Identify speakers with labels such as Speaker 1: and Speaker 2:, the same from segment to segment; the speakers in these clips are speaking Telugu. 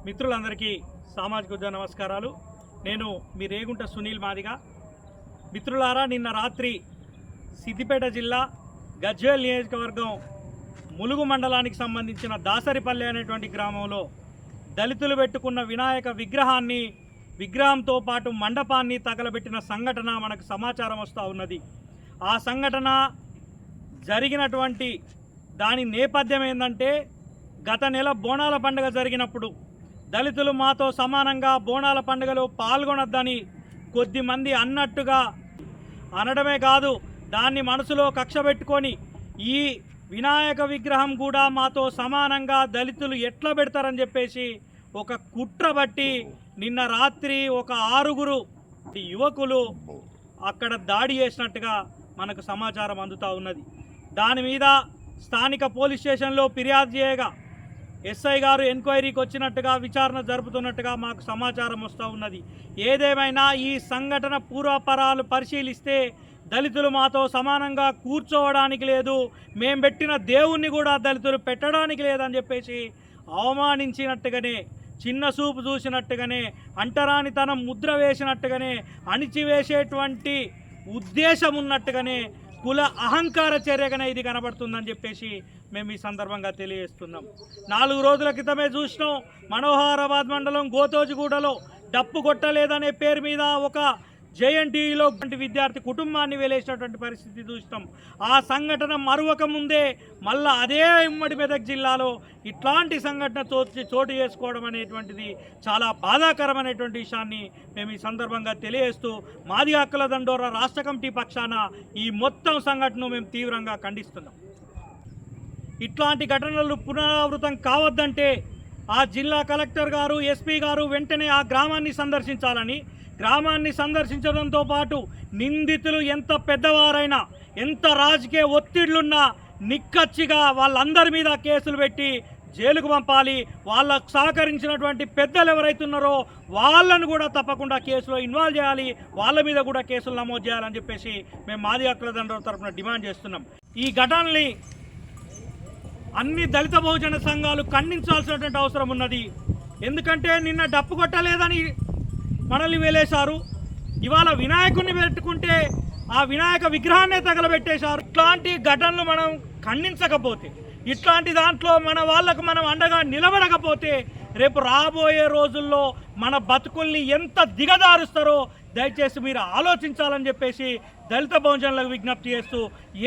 Speaker 1: మిత్రులందరికీ సామాజిక ఉద్యమ నమస్కారాలు. నేను మీ రేగుంట సునీల్ మాదిగా. మిత్రులారా, నిన్న రాత్రి సిద్దిపేట జిల్లా గజ్వేల్ నియోజకవర్గం ములుగు మండలానికి సంబంధించిన దాసరిపల్లి అనేటువంటి గ్రామంలో దళితులు పెట్టుకున్న వినాయక విగ్రహంతో పాటు మండపాన్ని తగలబెట్టిన సంఘటన మనకు సమాచారం వస్తూ ఉన్నది. ఆ సంఘటన జరిగినటువంటి దాని నేపథ్యం ఏంటంటే, గత నెల బోనాల పండుగ జరిగినప్పుడు దళితులు మాతో సమానంగా బోనాల పండుగలో పాల్గొనొద్దని కొద్దిమంది అన్నట్టుగా అనడమే కాదు, దాన్ని మనసులో కక్ష పెట్టుకొని ఈ వినాయక విగ్రహం కూడా మాతో సమానంగా దళితులు ఎట్లా పెడతారని చెప్పేసి ఒక కుట్ర బట్టి నిన్న రాత్రి ఒక 6 యువకులు అక్కడ దాడి చేసినట్టుగా మనకు సమాచారం అందుతూ ఉన్నది. దాని మీద స్థానిక పోలీస్ స్టేషన్లో ఫిర్యాదు చేయగా ఎస్ఐ గారు ఎంక్వైరీకి వచ్చినట్టుగా విచారణ జరుపుతున్నట్టుగా మాకు సమాచారం వస్తూ ఉన్నది. ఏదేమైనా ఈ సంఘటన పూర్వపరాలు పరిశీలిస్తే దళితులు మాతో సమానంగా కూర్చోవడానికి లేదు, మేము పెట్టిన దేవుణ్ణి కూడా దళితులు పెట్టడానికి లేదని చెప్పేసి అవమానించినట్టుగానే, చిన్న చూపు చూసినట్టుగానే, అంటరానితనం ముద్ర వేసినట్టుగానే, అణిచివేసేటువంటి ఉద్దేశం ఉన్నట్టుగానే కుల అహంకార చర్యగానే ఇది కనబడుతుందని చెప్పేసి మేము ఈ సందర్భంగా తెలియజేస్తున్నాం. 4 రోజుల క్రితమే చూసినాం, మనోహరాబాద్ మండలం గోతోజిగూడలో డప్పు కొట్టలేదనే పేరు మీద ఒక జేఎన్టీయూలో విద్యార్థి కుటుంబాన్ని వెలేసినటువంటి పరిస్థితి చూసినాం. ఆ సంఘటన మరొక ముందే మళ్ళా అదే ఉమ్మడి మెదక్ జిల్లాలో ఇట్లాంటి సంఘటన చోటు చేసుకోవడం అనేటువంటిది చాలా బాధాకరమైనటువంటి విషయాన్ని మేము ఈ సందర్భంగా తెలియజేస్తూ మాది హక్కుల దండోరా రాష్ట్ర కమిటీ పక్షాన ఈ మొత్తం సంఘటనను మేము తీవ్రంగా ఖండిస్తున్నాం. ఇట్లాంటి ఘటనలు పునరావృతం కావద్దంటే ఆ జిల్లా కలెక్టర్ గారు, ఎస్పీ గారు వెంటనే ఆ గ్రామాన్ని సందర్శించాలని, గ్రామాన్ని సందర్శించడంతో పాటు నిందితులు ఎంత పెద్దవారైనా, ఎంత రాజకీయ ఒత్తిళ్లున్నా నిక్కచ్చిగా వాళ్ళందరి మీద కేసులు పెట్టి జైలుకు పంపాలి. వాళ్ళకు సహకరించినటువంటి పెద్దలు ఎవరైతున్నారో వాళ్ళను కూడా తప్పకుండా కేసులో ఇన్వాల్వ్ చేయాలి, వాళ్ళ మీద కూడా కేసులు నమోదు చేయాలని చెప్పేసి మేము మాది హక్కుల దండోరా తరఫున డిమాండ్ చేస్తున్నాం. ఈ ఘటనని అన్ని దళిత బహుజన సంఘాలు ఖండించాల్సినటువంటి అవసరం ఉన్నది. ఎందుకంటే నిన్న డప్పు కొట్టలేదని మనల్ని వేలేశారు, ఇవాళ వినాయకుడిని పెట్టుకుంటే ఆ వినాయక విగ్రహాన్నే తగలబెట్టేశారు. ఇట్లాంటి ఘటనలు మనం ఖండించకపోతే, ఇట్లాంటి దాంట్లో మన వాళ్ళకు మనం అండగా నిలబడకపోతే రేపు రాబోయే రోజుల్లో మన బతుకుల్ని ఎంత దిగదారుస్తారో దయచేసి మీరు ఆలోచించాలని చెప్పేసి దళిత బహుజనులకు విజ్ఞప్తి చేస్తూ,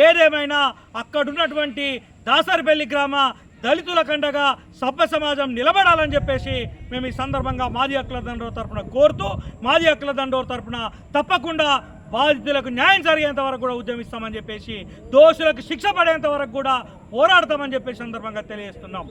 Speaker 1: ఏదేమైనా అక్కడున్నటువంటి దాసరిపల్లి గ్రామ దళితుల కండగా సభ్య సమాజం నిలబడాలని చెప్పేసి మేము ఈ సందర్భంగా మాది హక్కుల దండోరా తరఫున కోరుతూ, మాది హక్కుల దండోరా తరఫున తప్పకుండా బాధితులకు న్యాయం జరిగేంత వరకు కూడా ఉద్యమిస్తామని చెప్పేసి, దోషులకు శిక్ష పడేంత వరకు కూడా పోరాడతామని చెప్పేసి సందర్భంగా తెలియజేస్తున్నాం.